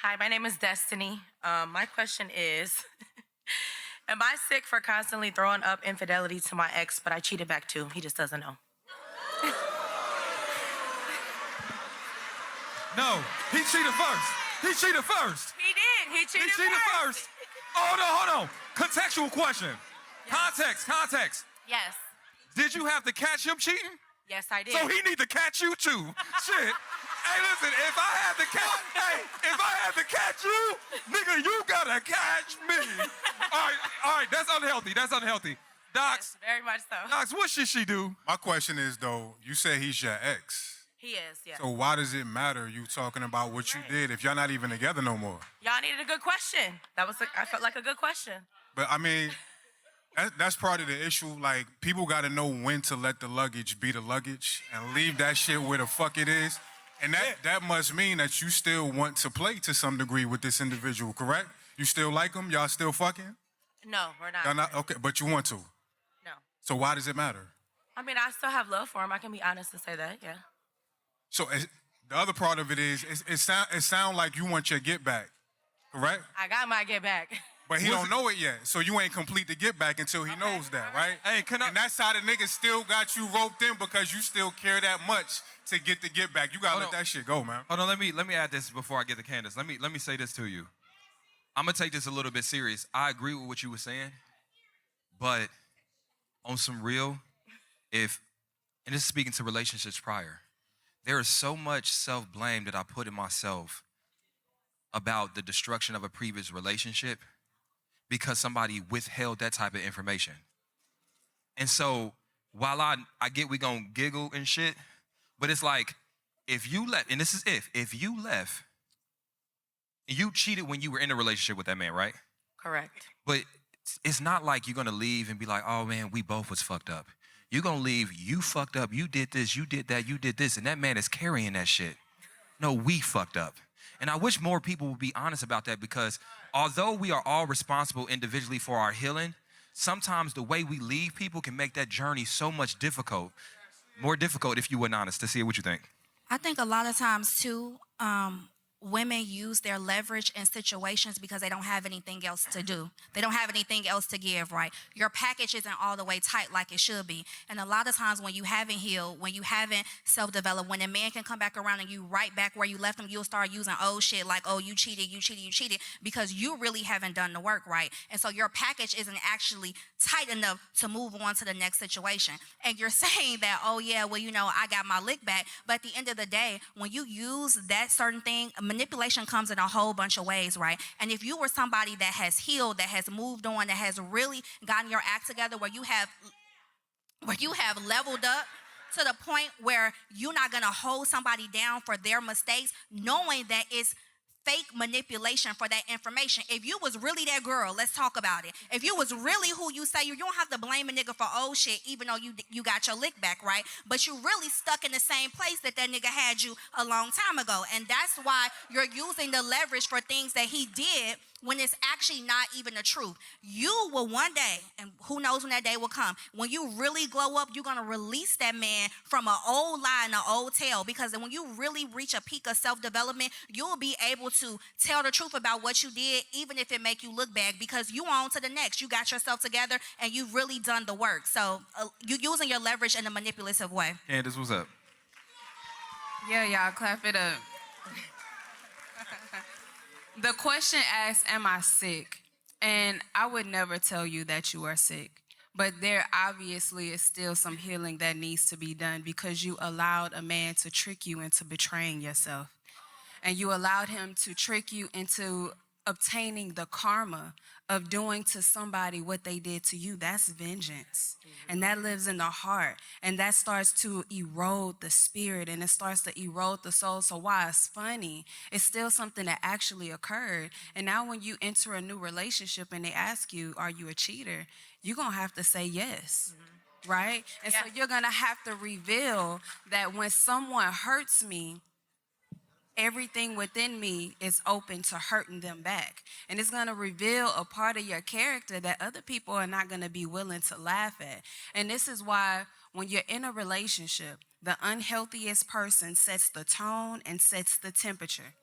Hi, my name is Destiny. My question is am I sick for constantly throwing up infidelity to my ex, but I cheated back too? He just doesn't know. No, he cheated first. He cheated first. He did. He He cheated, cheated first. Hold on. Contextual question. Context. Yes. Did you have to catch him cheating? Yes, I did. So he need to catch you too. Shit. Hey, listen, if I had to catch you, nigga, you gotta catch me. All right, that's unhealthy. Docs, Yes, very much so. Docs, what should she do? My question is though, you say he's your ex. He is, yeah. So why does it matter you talking about what you Right. did if y'all not even together no more? Y'all needed a good question. I felt like a good question. But I mean, that's part of the issue. Like, people gotta know when to let the luggage be the luggage and leave that shit where the fuck it is. And that must mean that you still want to play to some degree with this individual, correct? You still like him? Y'all still fucking? No, we're not. Y'all not okay, but you want to. No. So why does it matter? I mean, I still have love for him. I can be honest and say that, yeah. So the other part of it is it sound like you want your get back, correct? I got my get back. But he don't know it yet, so you ain't complete the get back until he knows that, right? Hey, And that's how the nigga still got you roped in because you still care that much to get the get back. You gotta let that shit go, man. Hold on, let me add this before I get to Candace. Let me say this to you. I'm gonna take this a little bit serious. I agree with what you were saying, but on some real, and this is speaking to relationships prior, there is so much self-blame that I put in myself about the destruction of a previous relationship because somebody withheld that type of information. And so while I get we gonna giggle and shit, but it's like, if you left, and this is if you left, you cheated when you were in a relationship with that man, right? Correct. But it's not like you're gonna leave and be like, oh man, we both was fucked up. You're gonna leave, you fucked up, you did this, you did that, you did this, and that man is carrying that shit. No, we fucked up. And I wish more people would be honest about that, because although we are all responsible individually for our healing, sometimes the way we leave people can make that journey so much more difficult if you weren't honest. To see what you think. I think a lot of times too, women use their leverage in situations because they don't have anything else to do. They don't have anything else to give, right? Your package isn't all the way tight like it should be. And a lot of times when you haven't healed, when you haven't self-developed, when a man can come back around and you right back where you left him, you'll start using old shit like, oh, you cheated, because you really haven't done the work, right? And so your package isn't actually tight enough to move on to the next situation. And you're saying that, oh yeah, well, I got my lick back. But at the end of the day, when you use that certain thing, manipulation comes in a whole bunch of ways, right? And if you were somebody that has healed, that has moved on, that has really gotten your act together, where you have leveled up to the point where you're not gonna hold somebody down for their mistakes, knowing that it's fake manipulation for that information. If you was really that girl, let's talk about it. If you was really who you say you don't have to blame a nigga for old shit, even though you got your lick back, right? But you really stuck in the same place that nigga had you a long time ago. And that's why you're using the leverage for things that he did when it's actually not even the truth. You will one day, and who knows when that day will come, when you really glow up, you're going to release that man from an old lie and an old tale. Because when you really reach a peak of self-development, you'll be able to tell the truth about what you did, even if it make you look bad, because you on to the next. You got yourself together and you've really done the work. So you're using your leverage in a manipulative way. Candace, what's up? Yeah, y'all clap it up. The question asks, am I sick? And I would never tell you that you are sick. But there obviously is still some healing that needs to be done, because you allowed a man to trick you into betraying yourself. And you allowed him to trick you into obtaining the karma of doing to somebody what they did to you. That's vengeance. And that lives in the heart. And that starts to erode the spirit, and it starts to erode the soul. So while it's funny, it's still something that actually occurred. And now when you enter a new relationship and they ask you, are you a cheater? You're going to have to say yes. Right? And so you're going to have to reveal that when someone hurts me, everything within me is open to hurting them back. And it's going to reveal a part of your character that other people are not going to be willing to laugh at. And this is why when you're in a relationship, the unhealthiest person sets the tone and sets the temperature.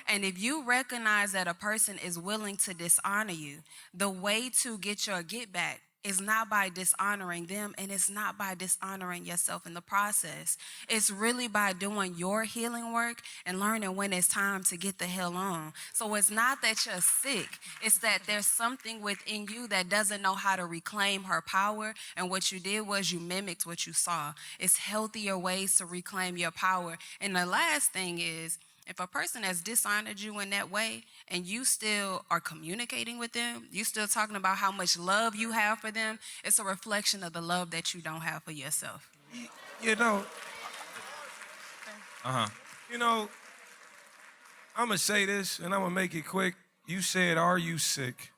And if you recognize that a person is willing to dishonor you, the way to get your get back is not by dishonoring them, and it's not by dishonoring yourself in the process. It's really by doing your healing work and learning when it's time to get the hell on. So it's not that you're sick, it's that there's something within you that doesn't know how to reclaim her power, and what you did was you mimicked what you saw. It's healthier ways to reclaim your power. And the last thing is, if a person has dishonored you in that way and you still are communicating with them, you still talking about how much love you have for them, it's a reflection of the love that you don't have for yourself. You know, you know, I'm going to say this and I'm going to make it quick. You said, are you sick?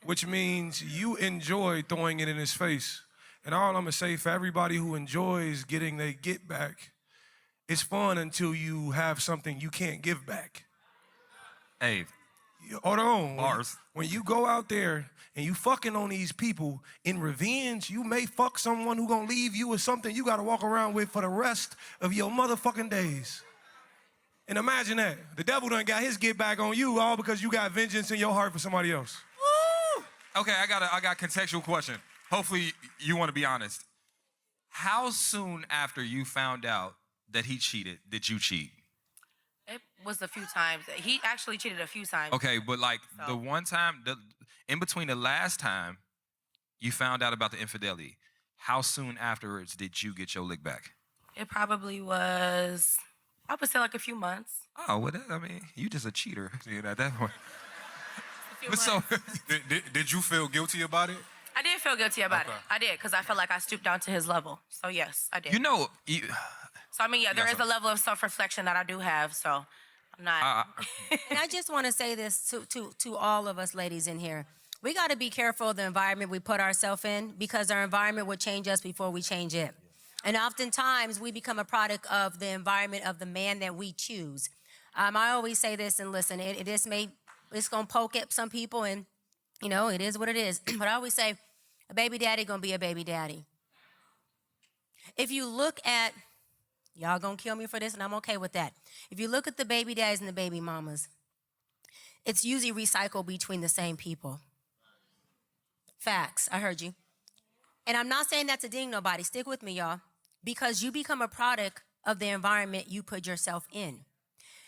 Which means you enjoy throwing it in his face. And all I'm going to say for everybody who enjoys getting their get back, it's fun until you have something you can't give back. Hey, Hold on. Bars. When you go out there and you fucking on these people in revenge, you may fuck someone who gonna leave you with something you gotta walk around with for the rest of your motherfucking days. And imagine that. The devil done got his get back on you all because you got vengeance in your heart for somebody else. okay, I got a contextual question. Hopefully you want to be honest. How soon after you found out that he cheated did you cheat? It was a few times. He actually cheated a few times. Okay, but like the one time, in between the last time you found out about the infidelity, how soon afterwards did you get your lick back? It probably was, I would say, like a few months. Oh, well, I mean, you just a cheater at that point. A few But so, months. Did you feel guilty about it? I did feel guilty about Okay. it. I did, because I felt like I stooped down to his level. So yes, I did. you know, So I mean, yeah, there got is a something. level of self-reflection that I do have. So I'm not. And I just want to say this to all of us ladies in here. We got to be careful of the environment we put ourselves in, because our environment will change us before we change it. And oftentimes we become a product of the environment of the man that we choose. I always say this, and listen, it's going to poke at some people, and you know, it is what it is. But I always say, a baby daddy going to be a baby daddy. If you look at, y'all going to kill me for this, and I'm okay with that. If you look at the baby daddies and the baby mamas, it's usually recycled between the same people. Facts, I heard you. And I'm not saying that to ding nobody. Stick with me, y'all. Because you become a product of the environment you put yourself in.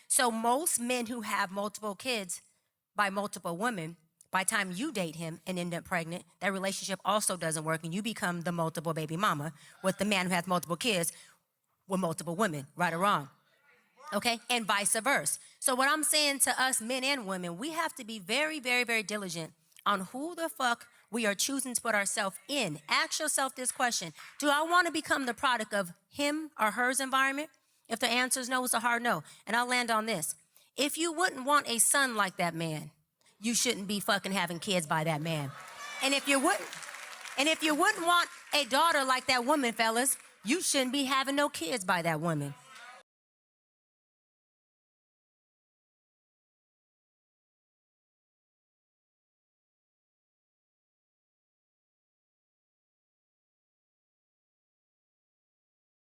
So most men who have multiple kids by multiple women, by the time you date him and end up pregnant, that relationship also doesn't work, and you become the multiple baby mama with the man who has multiple kids with multiple women, right or wrong. Okay? And vice versa. So what I'm saying to us men and women, we have to be very, very, very diligent on who the fuck we are choosing to put ourselves in. Ask yourself this question. Do I want to become the product of him or her's environment? If the answer is no, it's a hard no. And I'll land on this. If you wouldn't want a son like that man, you shouldn't be fucking having kids by that man. And if you wouldn't want a daughter like that woman, fellas, you shouldn't be having no kids by that woman.